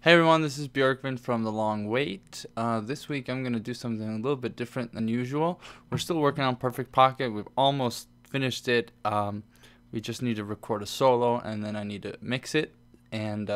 Hey everyone, this is Björgvin from The Long Wait. This week I'm going to do something a little bit different than usual. We're still working on Perfect Pocket. We've almost finished it. We just need to record a solo and then I need to mix it. And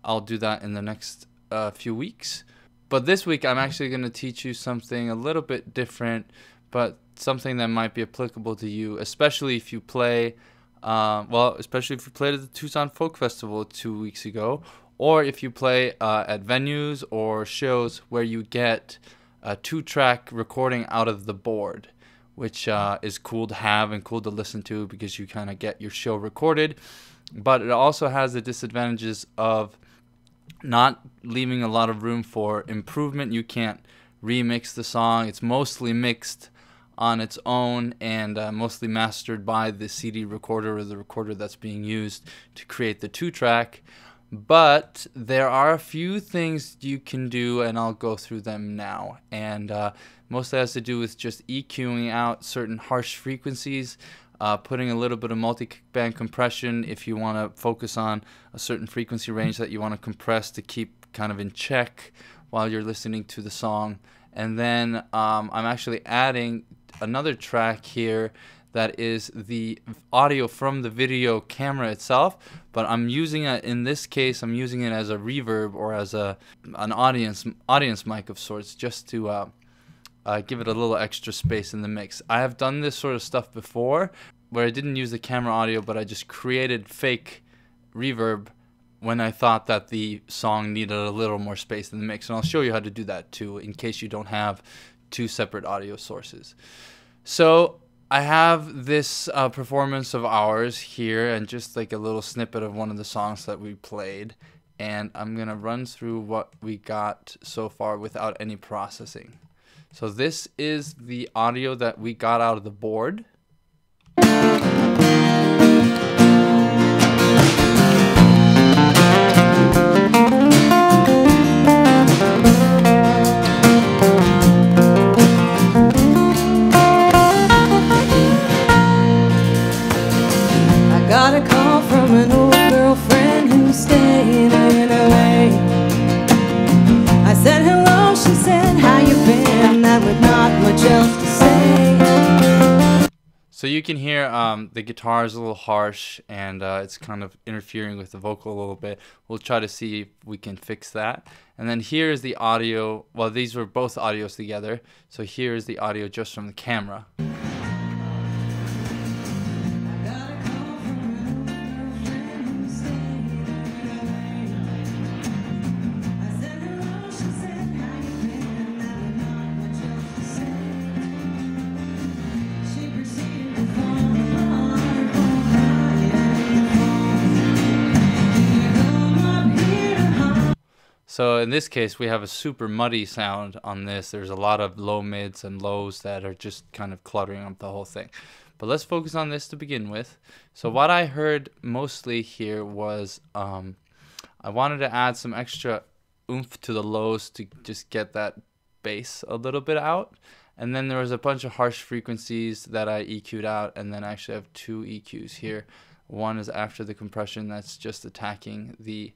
I'll do that in the next few weeks. But this week I'm actually going to teach you something a little bit different, but something that might be applicable to you, especially if you play, especially if you played at the Tucson Folk Festival 2 weeks ago, or if you play at venues or shows where you get a 2-track recording out of the board, which is cool to have and cool to listen to because you kind of get your show recorded. But it also has the disadvantages of not leaving a lot of room for improvement. You can't remix the song. It's mostly mixed on its own and mostly mastered by the CD recorder or the recorder that's being used to create the 2-track. But there are a few things you can do, and I'll go through them now. And mostly has to do with just EQing out certain harsh frequencies, putting a little bit of multi-band compression if you want to focus on a certain frequency range that you want to compress to keep kind of in check while you're listening to the song. And then I'm actually adding another track here that is the audio from the video camera itself, but I'm using it, in this case, I'm using it as a reverb or as an audience mic of sorts, just to give it a little extra space in the mix. I have done this sort of stuff before, where I didn't use the camera audio, but I just created fake reverb when I thought that the song needed a little more space in the mix, and I'll show you how to do that too, in case you don't have two separate audio sources. So I have this performance of ours here and just like a little snippet of one of the songs that we played, and I'm gonna run through what we got so far without any processing. So this is the audio that we got out of the board. Got a call from an old girlfriend who's staying in LA. I said hello, she said how you been, that with not much else to say. So you can hear the guitar is a little harsh and it's kind of interfering with the vocal a little bit. We'll try to see if we can fix that. And then here's the audio. Well, these were both audios together. So here's the audio just from the camera. So in this case, we have a super muddy sound on this. There's a lot of low mids and lows that are just kind of cluttering up the whole thing. But let's focus on this to begin with. So what I heard mostly here was I wanted to add some extra oomph to the lows to just get that bass a little bit out. And then there was a bunch of harsh frequencies that I EQ'd out, and then I actually have two EQs here. One is after the compression that's just attacking the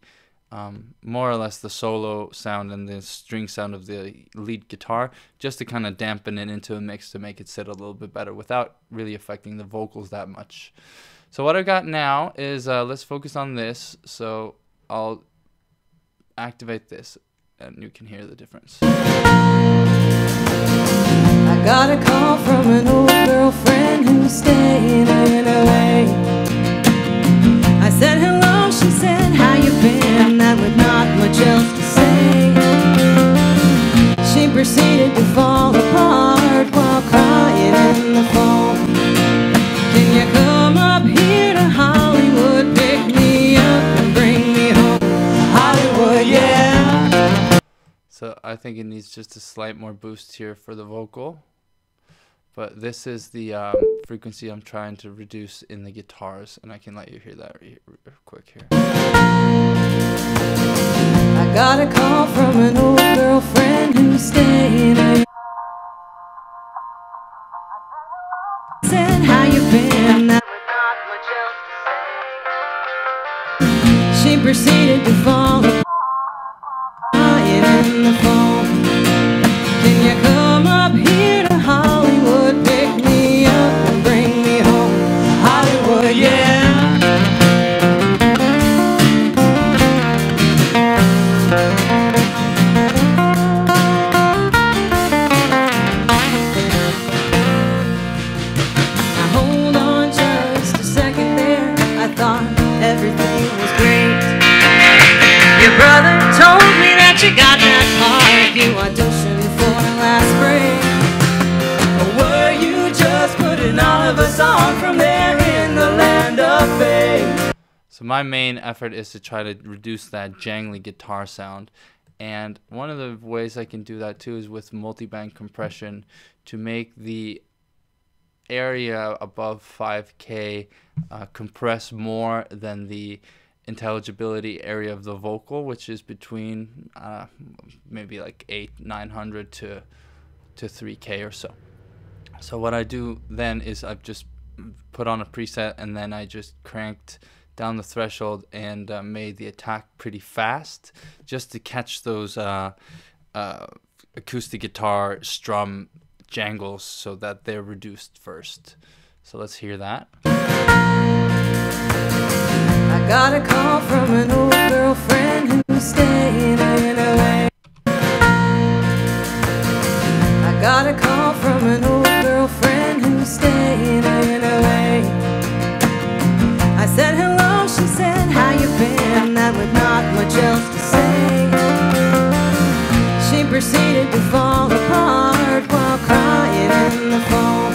more or less the solo sound and the string sound of the lead guitar, just to kind of dampen it into a mix to make it sit a little bit better without really affecting the vocals that much. So what I got now is, let's focus on this. So I'll activate this and you can hear the difference. I got a call from an old girlfriend who's staying in LA. I said hello, she said how you been, that with not much else to say. She proceeded to fall apart while crying in the phone. Can you come up here to Hollywood, pick me up and bring me home? Hollywood, yeah. So I think it needs just a slight more boost here for the vocal. But this is the frequency I'm trying to reduce in the guitars, and I can let you hear that real quick here. I got a call from an old girlfriend who's staying in. Said how you been, that with not much else to say. She proceeded to fall apart. brother told me that you got that part you auditioned for last spring. Or were you just putting all of us on from there in the land of fame? So my main effort is to try to reduce that jangly guitar sound. And one of the ways I can do that too is with multiband compression to make the area above 5K compress more than the intelligibility area of the vocal, which is between maybe like 900 to 3K or so. So what I do then is I've just put on a preset and then I just cranked down the threshold and made the attack pretty fast just to catch those acoustic guitar strum jangles so that they're reduced first. So let's hear that. I got a call from an old girlfriend who's staying in LA. I got a call from an old girlfriend who's staying in LA. I said hello, she said how you been, that with not much else to say. She proceeded to fall apart while crying in the phone.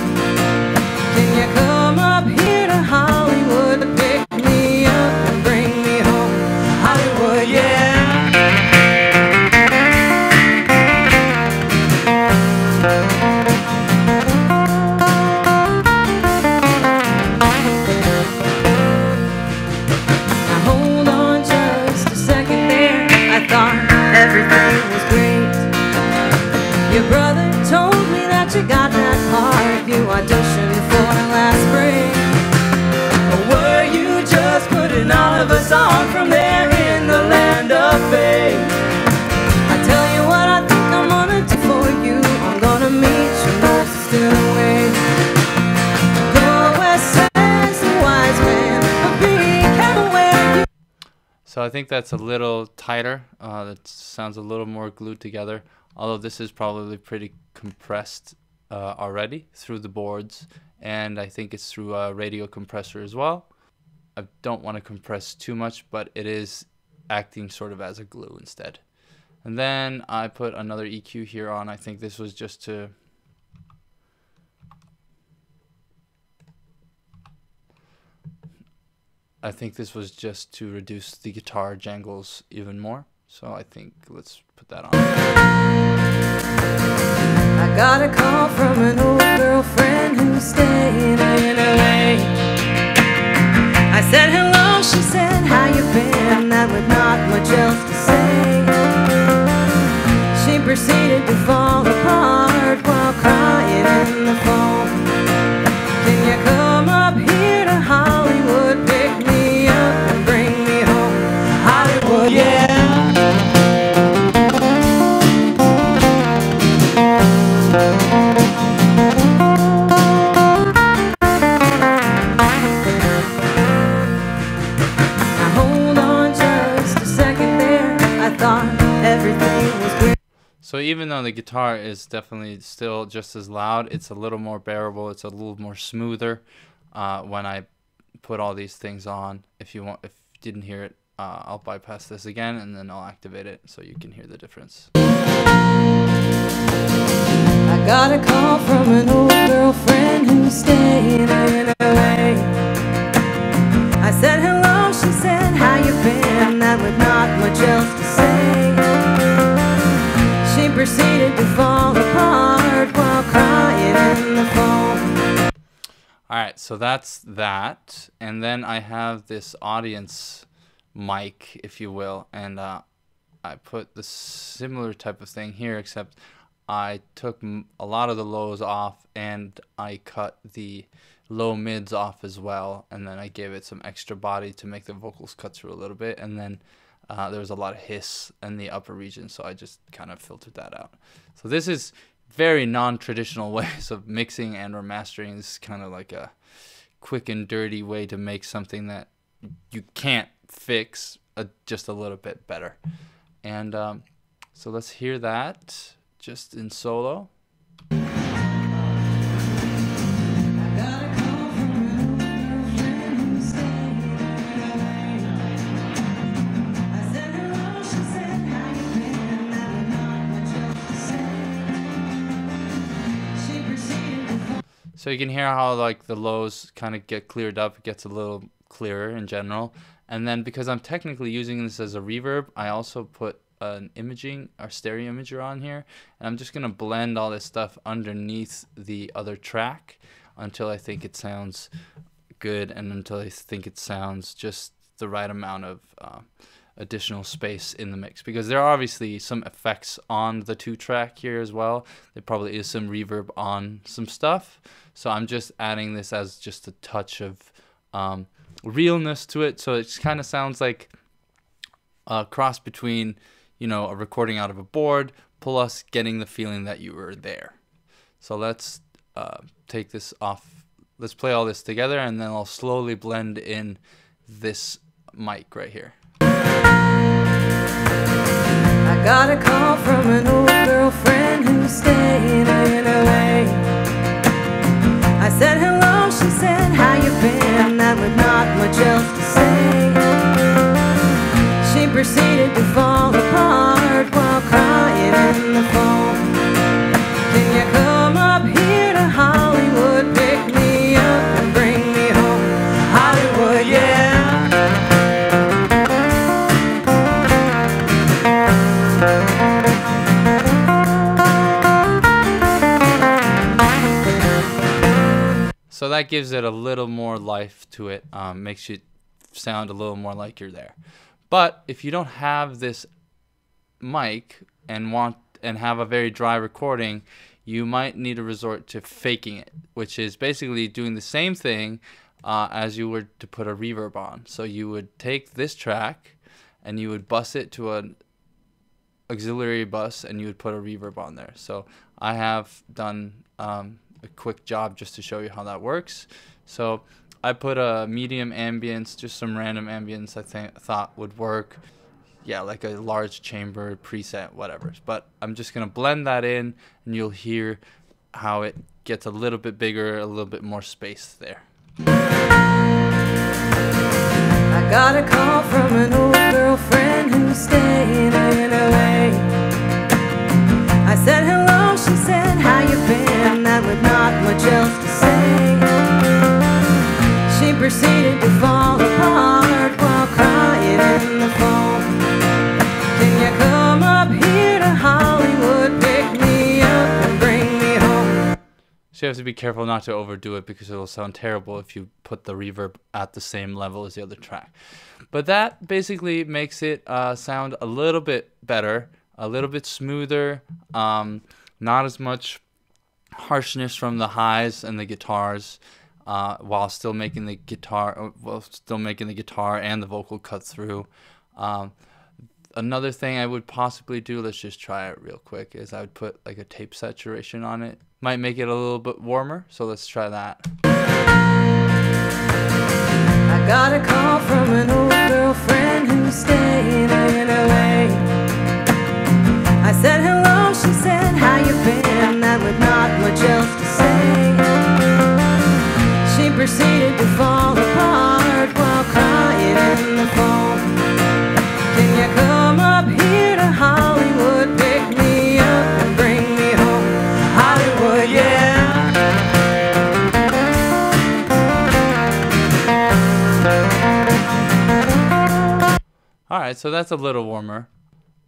Can you come up here to Hollywood to pick me up and bring me home? Hollywood, yeah. Now hold on just a second there. I thought everything was great. Your brother told me that you got that part you auditioned for last spring. Or were you just putting all of us on from there in the land of fame? I tell you what I think I'm gonna do for you. I'm gonna meet you most still away. Go west says the wise man, but be careful where you. So I think that's a little tighter. That sounds a little more glued together. Although this is probably pretty compressed already through the boards, and I think it's through a radio compressor as well. I don't want to compress too much, but it is acting sort of as a glue instead. And then I put another EQ here on. I think this was just to reduce the guitar jangles even more. So I think let's put that on. I got a call from an old girlfriend who's staying in LA. I said hello, she said how you been, that with not much else to say. She proceeded to fall apart while crying in the phone. Can you come up here to Hollywood, pick me up and bring me home? Hollywood, yeah. So even though the guitar is definitely still just as loud, it's a little more bearable. It's a little more smoother when I put all these things on. If you didn't hear it, I'll bypass this again and then I'll activate it so you can hear the difference. I got a call from an old girlfriend who's staying in LA. I said hello, she said how you been, that with not much else to say. She proceeded to fall apart while crying in the phone. Alright, so that's that. And then I have this audience mic, if you will, and I put the similar type of thing here, except I took a lot of the lows off and I cut the low mids off as well, and then I gave it some extra body to make the vocals cut through a little bit, and then there was a lot of hiss in the upper region, so I just kind of filtered that out. So this is very non-traditional ways of mixing and or mastering. This is kind of like a quick and dirty way to make something that you can't fix just a little bit better. And so let's hear that just in solo. So you can hear how like the lows kind of get cleared up. It gets a little clearer in general. And then because I'm technically using this as a reverb, I also put an imaging or stereo imager on here. And I'm just going to blend all this stuff underneath the other track until I think it sounds good and until I think it sounds just the right amount of additional space in the mix, because there are obviously some effects on the 2-track here as well. There probably is some reverb on some stuff, so I'm just adding this as just a touch of realness to it, so it kind of sounds like a cross between, you know, a recording out of a board plus getting the feeling that you were there. So let's take this off. Let's play all this together, and then I'll slowly blend in this mic right here. I got a call from an old girlfriend who's staying in LA. I said hello, she said how you been, that with not much else to say. She proceeded to fall apart while crying in the phone. Can you come up here to Hollywood, pick me up and bring me home? Hollywood, yeah. So that gives it a little more life to it, makes you sound a little more like you're there. But if you don't have this mic and have a very dry recording, you might need to resort to faking it, which is basically doing the same thing as you were to put a reverb on. So you would take this track and you would bus it to an auxiliary bus and you would put a reverb on there. So I have done a quick job just to show you how that works. So I put a medium ambience, just some random ambience I thought would work. Yeah, like a large chamber preset, whatever. But I'm just gonna blend that in, and you'll hear how it gets a little bit bigger, a little bit more space there. I got a call from an old girlfriend who's staying in LA. I said hello, she said how you been, that with not much else to say. She proceeded to fall apart while crying in the phone. Can you come up here to Hollywood, pick me up and bring me home? So you have to be careful not to overdo it, because it'll sound terrible if you put the reverb at the same level as the other track. But that basically makes it sound a little bit better, a little bit smoother, not as much harshness from the highs and the guitars, while still making the guitar and the vocal cut through. Another thing I would possibly do, let's just try it real quick, is I would put like a tape saturation on it. Might make it a little bit warmer, so let's try that. I got a call from an old girlfriend who's staying in LA. I said hello, she said how you been, that with not much else to say. She proceeded to fall apart while crying in the phone. Can you come up here to Hollywood, pick me up and bring me home? Hollywood, yeah. Alright, so that's a little warmer.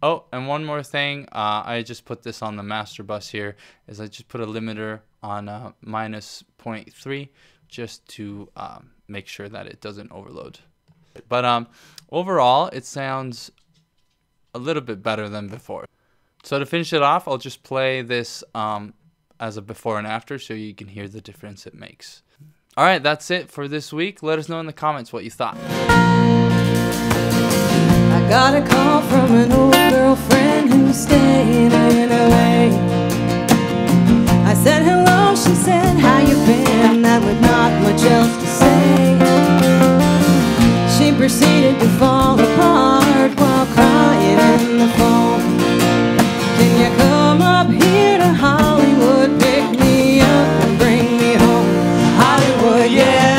Oh, and one more thing, I just put this on the master bus here, is I just put a limiter on minus 0.3 just to make sure that it doesn't overload. But overall, it sounds a little bit better than before. So to finish it off, I'll just play this as a before and after so you can hear the difference it makes. Alright, that's it for this week. Let us know in the comments what you thought. I got a call from an old girlfriend who's staying in LA. I said hello, she said how you been, that with not much else to say. She proceeded to fall apart while crying in the phone. Can you come up here to Hollywood, pick me up and bring me home? Hollywood, yeah.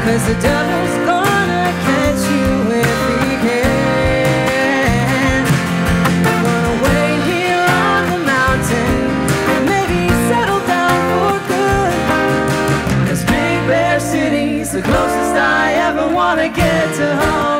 'cause the devil's gonna catch you if he can. I'm gonna wait here on the mountain and maybe settle down for good, 'cause Big Bear City's the closest I ever wanna get to home.